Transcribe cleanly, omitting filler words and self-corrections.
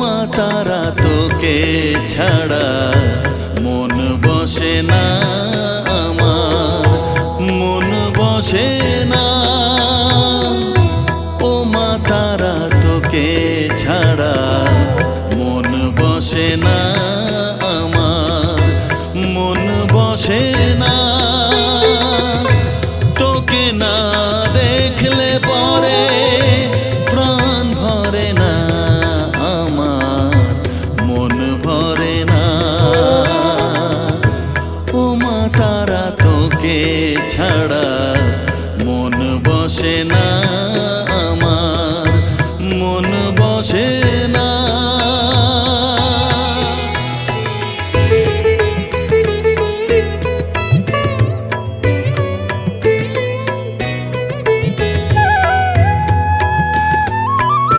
মা তারা তোকে ছাড়া মন বসে না আমার, মন বসে না। ও মা তারা তোকে ছাড়া মন বসে না আমার, মন বসে না। তোকে না দেখলে পরে প্রাণ ভরে না আমার, মন ভরে না। ও মা তারা তোকে ছাড়া মন বসে না আমার, মন বসে